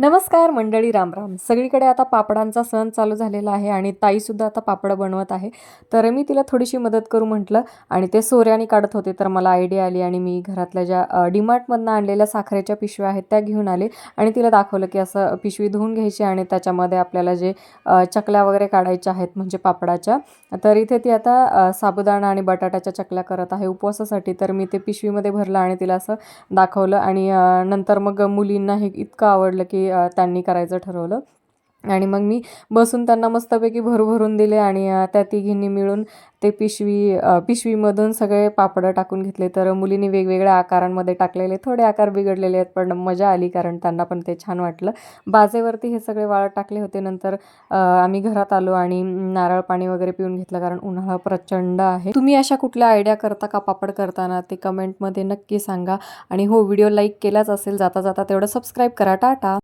नमस्कार मंडळी, राम राम. सगळीकडे आता पापडांचा सण चालू झालेला आहे आणि ताईसुद्धा आता पापड बनवत आहे. तर मी तिला थोडीशी मदत करू म्हटलं आणि ते सोऱ्याने काढत होते. तर मला आयडिया आली आणि मी घरातल्या ज्या डीमार्टमधनं आणलेल्या साखरेच्या पिशव्या आहेत त्या घेऊन आले आणि तिला दाखवलं की असं पिशवी धुवून घ्यायची आणि त्याच्यामध्ये आपल्याला जे चकल्या वगैरे काढायच्या आहेत म्हणजे पापडाच्या. तर इथे ती आता साबुदाणा आणि बटाट्याच्या चकल्या करत आहे उपवासासाठी. तर मी ते पिशवीमध्ये भरलं आणि तिला असं दाखवलं आणि नंतर मग मुलींना हे इतकं आवडलं की त्यांनी करायचं ठरवलं आणि मग मी बसून त्यांना मस्तपैकी भरून दिले आणि त्या तिघींनी मिळून ते पिशवीमधून सगळे पापडं टाकून घेतले. तर मुलींनी वेगवेगळ्या आकारांमध्ये टाकलेले, थोडे आकार बिघडलेले आहेत पण मजा आली कारण त्यांना पण ते छान वाटलं. बाजेवरती हे सगळे वाळत टाकले होते. नंतर आम्ही घरात आलो आणि नारळ पाणी वगैरे पिऊन घेतलं कारण उन्हाळा प्रचंड आहे. तुम्ही अशा कुठल्या आयडिया करता का पापड करताना ते कमेंटमध्ये नक्की सांगा आणि हो, व्हिडिओ लाईक केलाच असेल जाता जाता तेवढं सबस्क्राईब करा. टाटा.